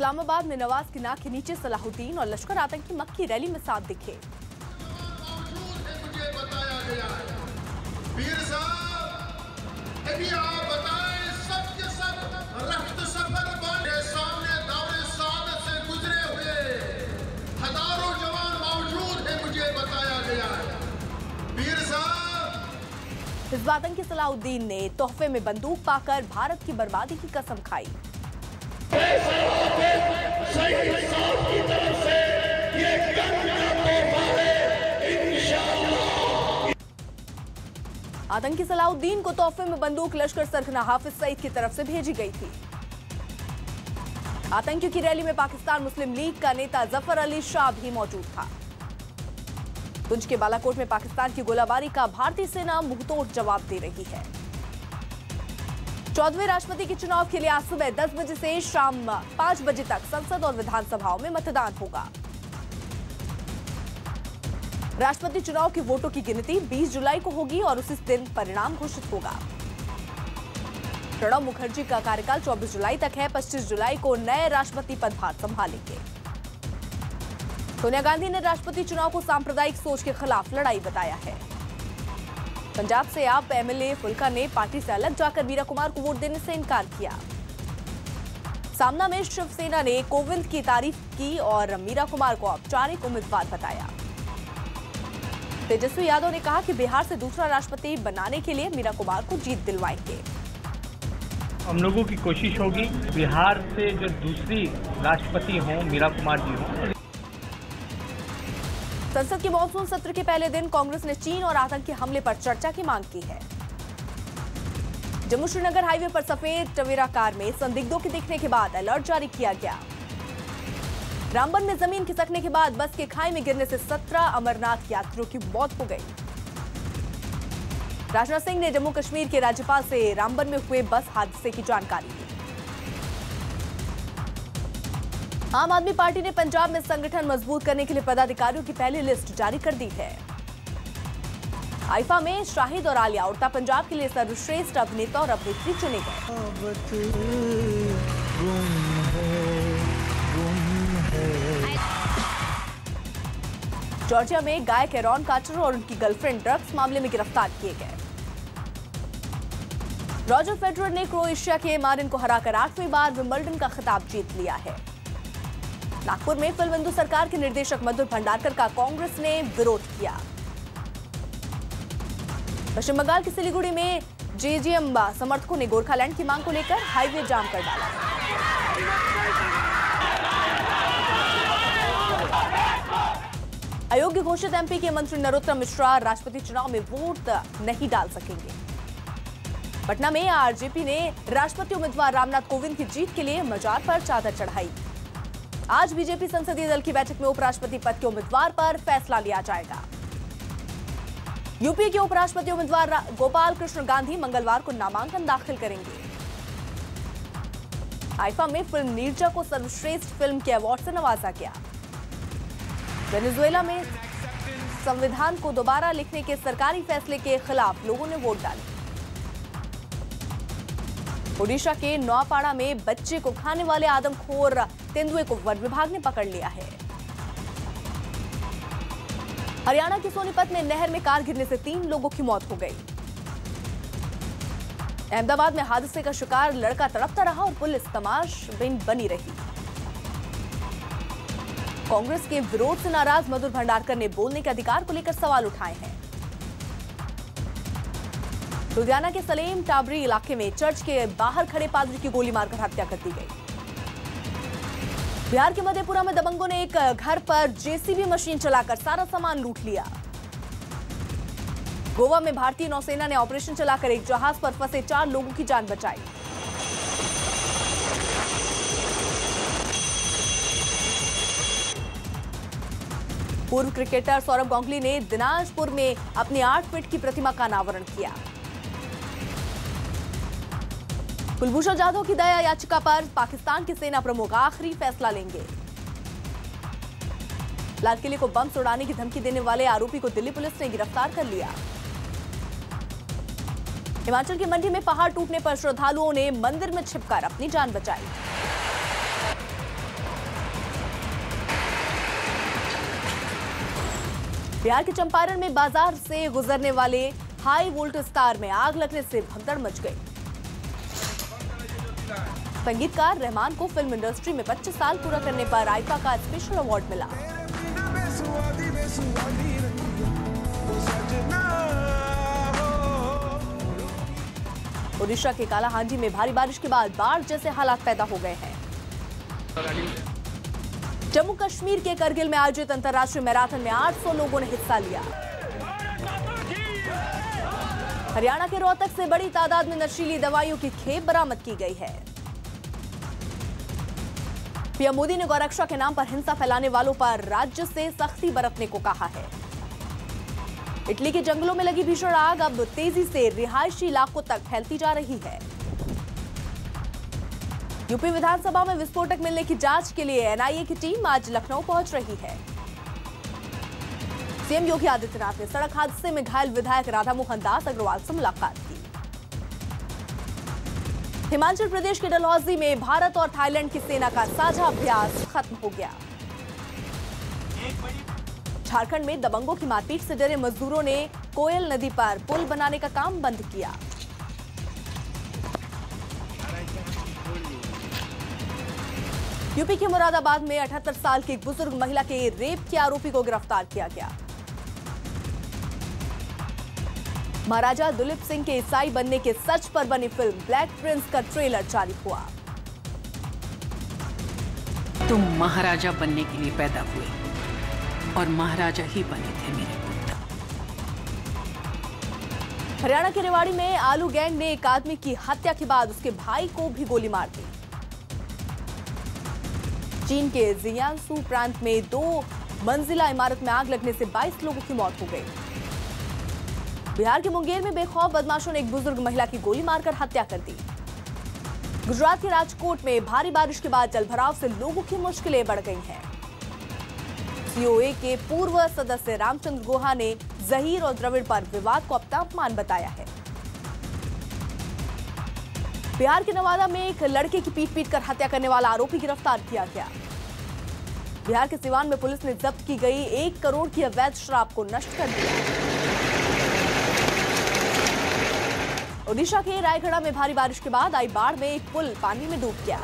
इस्लामाबाद में नवाज की नाक के नीचे सलाहुद्दीन और लश्कर आतंकी मक्की रैली में साथ दिखे। मुझे बताया गया है पीर साहब, अभी आप बताएं सब के सब रख्त सफर वाले सामने दौरे सादत से गुजरे हुए हजारों जवान मौजूद है, मुझे बताया गया है पीर साहब। इस बात की सलाहुद्दीन ने तोहफे में बंदूक पाकर भारत की बर्बादी की कसम खाई। आतंकी सलाहुद्दीन को तोहफे में बंदूक लश्कर सरगना हाफिज सईद की तरफ से भेजी गई थी। आतंकियों की रैली में पाकिस्तान मुस्लिम लीग का नेता जफर अली शाह भी मौजूद था। पुंछ के बालाकोट में पाकिस्तान की गोलाबारी का भारतीय सेना मुंहतोड़ जवाब दे रही है। 14वें राष्ट्रपति के चुनाव के लिए आज सुबह 10 बजे से शाम 5 बजे तक संसद और विधानसभाओं में मतदान होगा। राष्ट्रपति चुनाव के वोटों की गिनती 20 जुलाई को होगी और उसी दिन परिणाम घोषित होगा। प्रणब मुखर्जी का कार्यकाल 24 जुलाई तक है। 25 जुलाई को नए राष्ट्रपति पदभार संभालेंगे। सोनिया गांधी ने राष्ट्रपति चुनाव को सांप्रदायिक सोच के खिलाफ लड़ाई बताया है। पंजाब से आप एमएलए फुल्का ने पार्टी से अलग जाकर मीरा कुमार को वोट देने से इनकार किया। सामना में शिवसेना ने कोविंद की तारीफ की और मीरा कुमार को औपचारिक उम्मीदवार बताया। तेजस्वी यादव ने कहा कि बिहार से दूसरा राष्ट्रपति बनाने के लिए मीरा कुमार को जीत दिलवाएंगे। हम लोगों की कोशिश होगी बिहार से जो दूसरी राष्ट्रपति हों मीरा कुमार जी हों। संसद के मॉनसून सत्र के पहले दिन कांग्रेस ने चीन और आतंकी हमले पर चर्चा की मांग की है। जम्मू श्रीनगर हाईवे पर सफेद टवेरा कार में संदिग्धों के दिखने के बाद अलर्ट जारी किया गया। रामबन में जमीन खिसकने के बाद बस के खाई में गिरने से 17 अमरनाथ यात्रियों की मौत हो गई। राजनाथ सिंह ने जम्मू कश्मीर के राज्यपाल से रामबन में हुए बस हादसे की जानकारी दी। आम आदमी पार्टी ने पंजाब में संगठन मजबूत करने के लिए पदाधिकारियों की पहली लिस्ट जारी कर दी है। आईफा में शाहिद और आलिया उड़ता पंजाब के लिए सर्वश्रेष्ठ अभिनेता और अभिनेत्री चुने गए। जॉर्जिया में गायक एरॉन कार्टर और उनकी गर्लफ्रेंड ड्रग्स मामले में गिरफ्तार किए गए। रॉजर फेडरर ने क्रोएशिया के मारिन को हराकर 8वीं बार विंबलडन का खिताब जीत लिया है। नागपुर में फिल्म सरकार के निर्देशक मधुर भंडारकर का कांग्रेस ने विरोध किया। पश्चिम बंगाल के सिलीगुड़ी में जेजेएम समर्थकों ने गोरखालैंड की मांग को लेकर हाईवे जाम कर डाला। अयोग्य घोषित एमपी के मंत्री नरोत्तम मिश्रा राष्ट्रपति चुनाव में वोट नहीं डाल सकेंगे। पटना में आरजेपी ने राष्ट्रपति उम्मीदवार रामनाथ कोविंद की जीत के लिए मजार पर चादर चढ़ाई। आज बीजेपी संसदीय दल की बैठक में उपराष्ट्रपति पद के उम्मीदवार पर फैसला लिया जाएगा। यूपी के उपराष्ट्रपति उम्मीदवार गोपाल कृष्ण गांधी मंगलवार को नामांकन दाखिल करेंगे। आईफा में फिल्म नीरजा को सर्वश्रेष्ठ फिल्म के अवार्ड से नवाजा गया। वेनेजुएला में संविधान को दोबारा लिखने के सरकारी फैसले के खिलाफ लोगों ने वोट डाले। ओडिशा के नौपाड़ा में बच्चे को खाने वाले आदमखोर तेंदुए को वन विभाग ने पकड़ लिया है। हरियाणा के सोनीपत में नहर में कार गिरने से 3 लोगों की मौत हो गई। अहमदाबाद में हादसे का शिकार लड़का तड़पता रहा और पुलिस तमाशबीन बनी रही। कांग्रेस के विरोध से नाराज मधुर भंडारकर ने बोलने के अधिकार को लेकर सवाल उठाए हैं। लुधियाना के सलेम टाबरी इलाके में चर्च के बाहर खड़े पादरी की गोली मारकर हत्या कर दी गई। बिहार के मधेपुरा में दबंगों ने एक घर पर जेसीबी मशीन चलाकर सारा सामान लूट लिया। गोवा में भारतीय नौसेना ने ऑपरेशन चलाकर एक जहाज पर फंसे 4 लोगों की जान बचाई। पूर्व क्रिकेटर सौरभ गांगुली ने दिनाजपुर में अपनी 8 फीट की प्रतिमा का अनावरण किया। कुलभूषण जाधव की दया याचिका पर पाकिस्तान के सेना प्रमुख आखिरी फैसला लेंगे। लाल किले को बम उड़ाने की धमकी देने वाले आरोपी को दिल्ली पुलिस ने गिरफ्तार कर लिया। हिमाचल की मंडी में पहाड़ टूटने पर श्रद्धालुओं ने मंदिर में छिपकर अपनी जान बचाई। बिहार के चंपारण में बाजार से गुजरने वाले हाई वोल्टेज तार में आग लगने से भगदड़ मच गई। संगीतकार रहमान को फिल्म इंडस्ट्री में 25 साल पूरा करने पर आईफा का स्पेशल अवार्ड मिला। ओडिशा के कालाहांडी में भारी बारिश के बाद बाढ़ जैसे हालात पैदा हो गए हैं। जम्मू कश्मीर के करगिल में आयोजित अंतर्राष्ट्रीय मैराथन में 800 लोगों ने हिस्सा लिया। हरियाणा के रोहतक से बड़ी तादाद में नशीली दवाइयों की खेप बरामद की गई है। पीएम मोदी ने गौरक्षा के नाम पर हिंसा फैलाने वालों पर राज्य से सख्ती बरतने को कहा है। इटली के जंगलों में लगी भीषण आग अब तेजी से रिहायशी इलाकों तक फैलती जा रही है। यूपी विधानसभा में विस्फोटक मिलने की जांच के लिए एनआईए की टीम आज लखनऊ पहुंच रही है। सीएम योगी आदित्यनाथ ने सड़क हादसे में घायल विधायक राधामोहन दास अग्रवाल से मुलाकात की। हिमाचल प्रदेश के डलहौजी में भारत और थाईलैंड की सेना का साझा अभ्यास खत्म हो गया। झारखंड में दबंगों की मारपीट से डरे मजदूरों ने कोयल नदी पर पुल बनाने का काम बंद किया। यूपी के मुरादाबाद में 78 साल की एक बुजुर्ग महिला के रेप के आरोपी को गिरफ्तार किया गया। महाराजा दुलीप सिंह के ईसाई बनने के सच पर बनी फिल्म ब्लैक प्रिंस का ट्रेलर जारी हुआ। तुम महाराजा बनने के लिए पैदा हुए और महाराजा ही बने थे मेरे पुत्र। हरियाणा के रेवाड़ी में आलू गैंग ने एक आदमी की हत्या के बाद उसके भाई को भी गोली मार दी। चीन के जियांसू प्रांत में 2 मंजिला इमारत में आग लगने से 22 लोगों की मौत हो गई। बिहार के मुंगेर में बेखौफ बदमाशों ने एक बुजुर्ग महिला की गोली मारकर हत्या कर दी। गुजरात के राजकोट में भारी बारिश के बाद जलभराव से लोगों की मुश्किलें बढ़ गई हैं। सीओए के पूर्व सदस्य रामचंद्र गुहा ने जहीर और द्रविड़ पर विवाद को अपना अपमान बताया है। बिहार के नवादा में एक लड़के की पीट कर हत्या करने वाला आरोपी गिरफ्तार किया गया। बिहार के सिवान में पुलिस ने जब्त की गई 1 करोड़ की अवैध शराब को नष्ट कर दिया। ओडिशा के रायगढ़ में भारी बारिश के बाद आई बाढ़ में एक पुल पानी में डूब गया।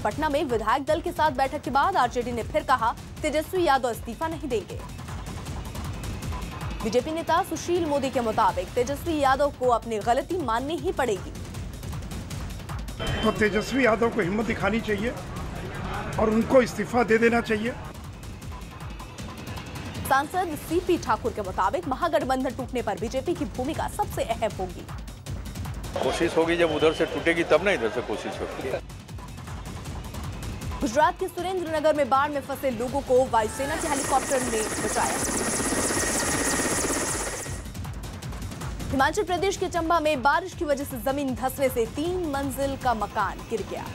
पटना में विधायक दल के साथ बैठक के बाद आरजेडी ने फिर कहा तेजस्वी यादव इस्तीफा नहीं देंगे। बीजेपी नेता सुशील मोदी के मुताबिक तेजस्वी यादव को अपनी गलती माननी ही पड़ेगी। तो तेजस्वी यादव को हिम्मत दिखानी चाहिए और उनको इस्तीफा दे देना चाहिए। सांसद सीपी ठाकुर के मुताबिक महागठबंधन टूटने पर बीजेपी की भूमिका सबसे अहम होगी। कोशिश होगी जब उधर से टूटेगी तब ना इधर से कोशिश होगी। गुजरात के सुरेंद्रनगर में बाढ़ में फंसे लोगों को वायुसेना के हेलीकॉप्टर ने बचाया। हिमाचल प्रदेश के चंबा में बारिश की वजह से जमीन धंसने से 3 मंजिल का मकान गिर गया।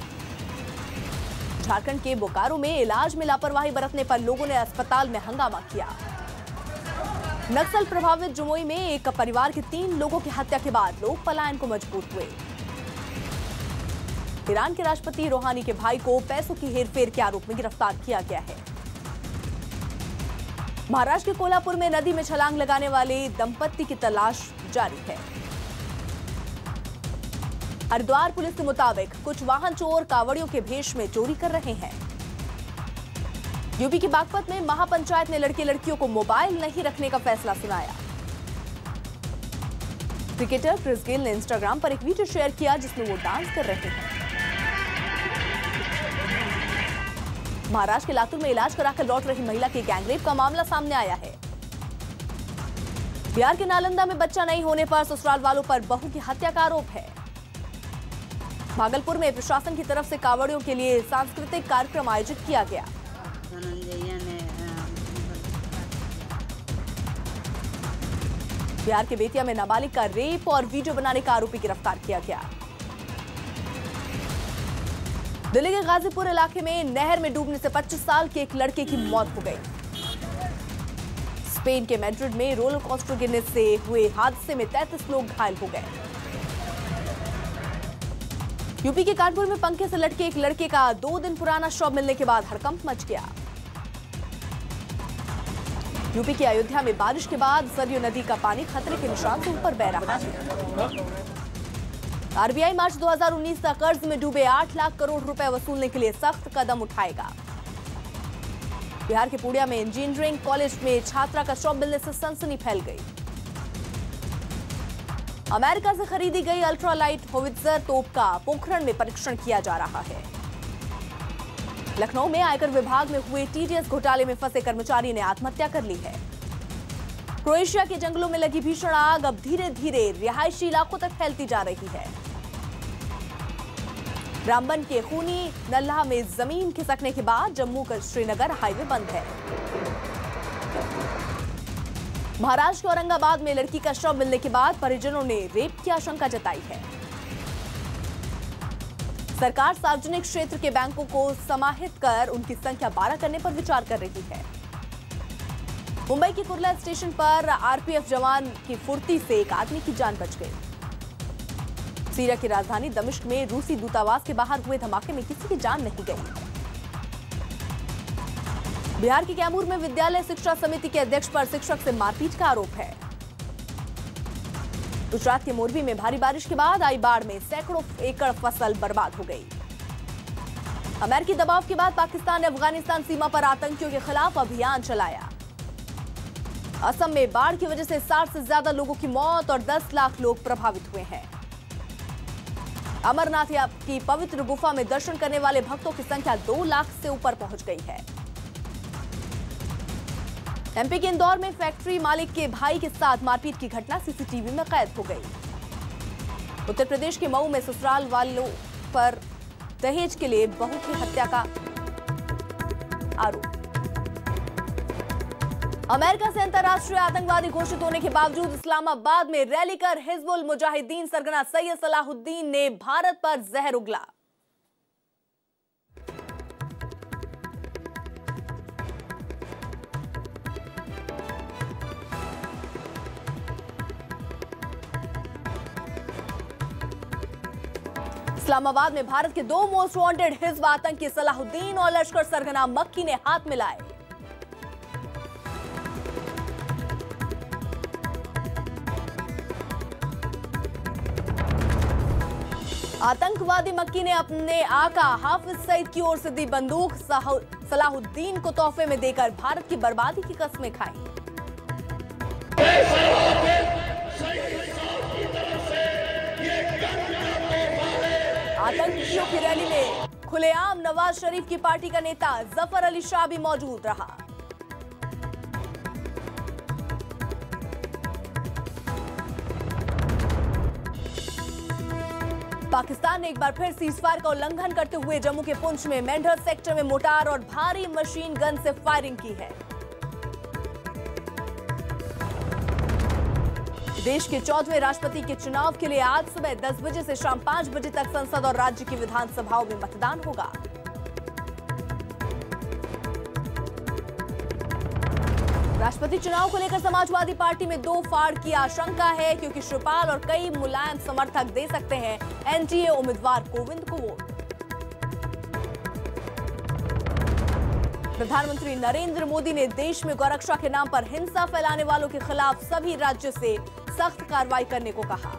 झारखंड के बोकारो में इलाज में लापरवाही बरतने पर लोगों ने अस्पताल में हंगामा किया। नक्सल प्रभावित जमुई में एक परिवार के 3 लोगों की हत्या के बाद लोग पलायन को मजबूर हुए। ईरान के राष्ट्रपति रूहानी के भाई को पैसों की हेरफेर के आरोप में गिरफ्तार किया गया है। महाराष्ट्र के कोल्हापुर में नदी में छलांग लगाने वाले दंपत्ति की तलाश जारी है। हरिद्वार पुलिस के मुताबिक कुछ वाहन चोर कावड़ियों के भेष में चोरी कर रहे हैं। यूपी के बागपत में महापंचायत ने लड़के लड़कियों को मोबाइल नहीं रखने का फैसला सुनाया। क्रिकेटर क्रिस गेल ने इंस्टाग्राम पर एक वीडियो शेयर किया जिसमें वो डांस कर रहे हैं। महाराष्ट्र के लातूर में इलाज कराकर लौट रही महिला के गैंगरेप का मामला सामने आया है। बिहार के नालंदा में बच्चा नहीं होने पर ससुराल वालों पर बहू की हत्या का आरोप है। भागलपुर में प्रशासन की तरफ से कावड़ियों के लिए सांस्कृतिक कार्यक्रम आयोजित किया गया। बिहार के बेतिया में नाबालिग का रेप और वीडियो बनाने का आरोपी गिरफ्तार किया गया। दिल्ली के गाजीपुर इलाके में नहर में डूबने से 25 साल के एक लड़के की मौत हो गई। स्पेन के मैड्रिड में रोलर कोस्टर गिरने से हुए हादसे में 33 लोग घायल हो गए। यूपी के कानपुर में पंखे से लटके एक लड़के का 2 दिन पुराना शव मिलने के बाद हड़कंप मच गया। यूपी की अयोध्या में बारिश के बाद सरयू नदी का पानी खतरे के निशान से ऊपर बह रहा है। आरबीआई मार्च 2019 तक कर्ज में डूबे 8 लाख करोड़ रुपए वसूलने के लिए सख्त कदम उठाएगा। बिहार के पूर्णिया में इंजीनियरिंग कॉलेज में छात्रा का शव मिलने से सनसनी फैल गई। अमेरिका से खरीदी गई अल्ट्रालाइट होवित्जर तोप का पोखरण में परीक्षण किया जा रहा है। लखनऊ में आयकर विभाग में हुए टीडीएस घोटाले में फंसे कर्मचारी ने आत्महत्या कर ली है। क्रोएशिया के जंगलों में लगी भीषण आग अब धीरे धीरे रिहायशी इलाकों तक फैलती जा रही है। रामबन के खूनी नल्ला में जमीन खिसकने के बाद जम्मू का श्रीनगर हाईवे बंद है। महाराष्ट्र के औरंगाबाद में लड़की का शव मिलने के बाद परिजनों ने रेप की आशंका जताई है। सरकार सार्वजनिक क्षेत्र के बैंकों को समाहित कर उनकी संख्या 12 करने पर विचार कर रही है। मुंबई के कुर्ला स्टेशन पर आरपीएफ जवान की फुर्ती से एक आदमी की जान बच गई। सीरिया की राजधानी दमिश्क में रूसी दूतावास के बाहर हुए धमाके में किसी की जान नहीं गई। बिहार के कैमूर में विद्यालय शिक्षा समिति के अध्यक्ष पर शिक्षक से मारपीट का आरोप है। गुजरात के मोरबी में भारी बारिश के बाद आई बाढ़ में सैकड़ों एकड़ फसल बर्बाद हो गई। अमेरिकी दबाव के बाद पाकिस्तान ने अफगानिस्तान सीमा पर आतंकियों के खिलाफ अभियान चलाया। असम में बाढ़ की वजह से 60 से ज्यादा लोगों की मौत और 10 लाख लोग प्रभावित हुए हैं। अमरनाथ की पवित्र गुफा में दर्शन करने वाले भक्तों की संख्या 2 लाख से ऊपर पहुंच गई है। एमपी के इंदौर में फैक्ट्री मालिक के भाई के साथ मारपीट की घटना सीसीटीवी में कैद हो गई। उत्तर प्रदेश के मऊ में ससुराल वालों पर दहेज के लिए बहू की हत्या का आरोप। अमेरिका से अंतर्राष्ट्रीय आतंकवादी घोषित होने के बावजूद इस्लामाबाद में रैली कर हिजबुल मुजाहिदीन सरगना सैयद सलाहुद्दीन ने भारत पर जहर उगला। इस्लामाबाद में भारत के 2 मोस्ट वांटेड हिजब आतंकी सलाहुद्दीन और लश्कर सरगना मक्की ने हाथ मिलाए। आतंकवादी मक्की ने अपने आका हाफिज सईद की ओर से दी बंदूक सलाहुद्दीन को तोहफे में देकर भारत की बर्बादी की कस्में खाई। आतंकियों की रैली में खुलेआम नवाज शरीफ की पार्टी का नेता जफर अली शाह भी मौजूद रहा। पाकिस्तान ने एक बार फिर सीजफायर का उल्लंघन करते हुए जम्मू के पुंछ में मेंढर सेक्टर में मोटार और भारी मशीन गन से फायरिंग की है। देश के 14वें राष्ट्रपति के चुनाव के लिए आज सुबह 10 बजे से शाम 5 बजे तक संसद और राज्य की विधानसभाओं में मतदान होगा। राष्ट्रपति चुनाव को लेकर समाजवादी पार्टी में 2 फाड़ की आशंका है, क्योंकि शिवपाल और कई मुलायम समर्थक दे सकते हैं एनडीए उम्मीदवार कोविंद को वोट। प्रधानमंत्री नरेंद्र मोदी ने देश में गौरक्षा के नाम पर हिंसा फैलाने वालों के खिलाफ सभी राज्यों से सख्त कार्रवाई करने को कहा।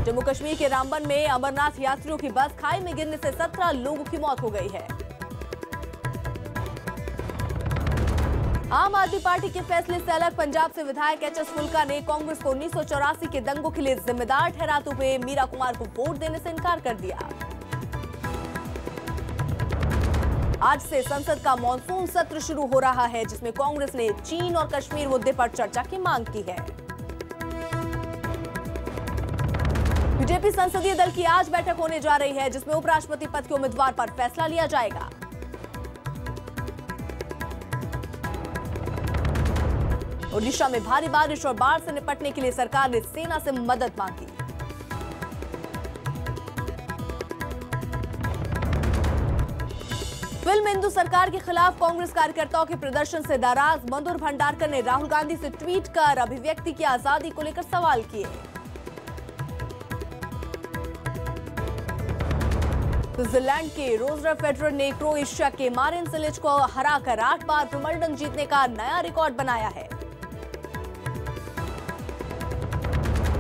जम्मू कश्मीर के रामबन में अमरनाथ यात्रियों की बस खाई में गिरने से 17 लोगों की मौत हो गई है। आम आदमी पार्टी के फैसले से अलग पंजाब से विधायक एचएस फुल्का ने कांग्रेस को 1984 के दंगों के लिए जिम्मेदार ठहराते हुए मीरा कुमार को वोट देने से इनकार कर दिया। आज से संसद का मॉनसून सत्र शुरू हो रहा है, जिसमें कांग्रेस ने चीन और कश्मीर मुद्दे पर चर्चा की मांग की है। बीजेपी संसदीय दल की आज बैठक होने जा रही है, जिसमें उपराष्ट्रपति पद के उम्मीदवार पर फैसला लिया जाएगा। ओडिशा में भारी बारिश और बाढ़ से निपटने के लिए सरकार ने सेना से मदद मांगी। फिल्म हिंदू सरकार के खिलाफ कांग्रेस कार्यकर्ताओं के प्रदर्शन से नाराज मधुर भंडारकर ने राहुल गांधी से ट्वीट कर अभिव्यक्ति की आजादी को लेकर सवाल किए। स्विट्जरलैंड के रोजर फेडरर ने क्रोएशिया के मारिन सिलिच को हराकर 8 बार विंबलडन जीतने का नया रिकॉर्ड बनाया है।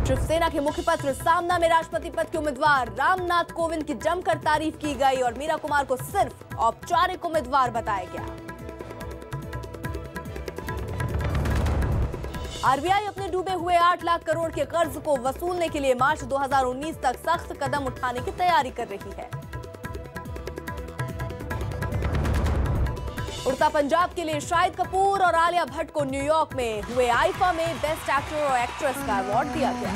शिवसेना के मुखपत्र सामना में राष्ट्रपति पद के उम्मीदवार रामनाथ कोविंद की जमकर तारीफ की गई और मीरा कुमार को सिर्फ औपचारिक उम्मीदवार बताया गया। आरबीआई अपने डूबे हुए 8 लाख करोड़ के कर्ज को वसूलने के लिए मार्च 2019 तक सख्त कदम उठाने की तैयारी कर रही है। उड़ता पंजाब के लिए शाहिद कपूर और आलिया भट्ट को न्यूयॉर्क में हुए आईफा में बेस्ट एक्टर और एक्ट्रेस का अवार्ड दिया गया।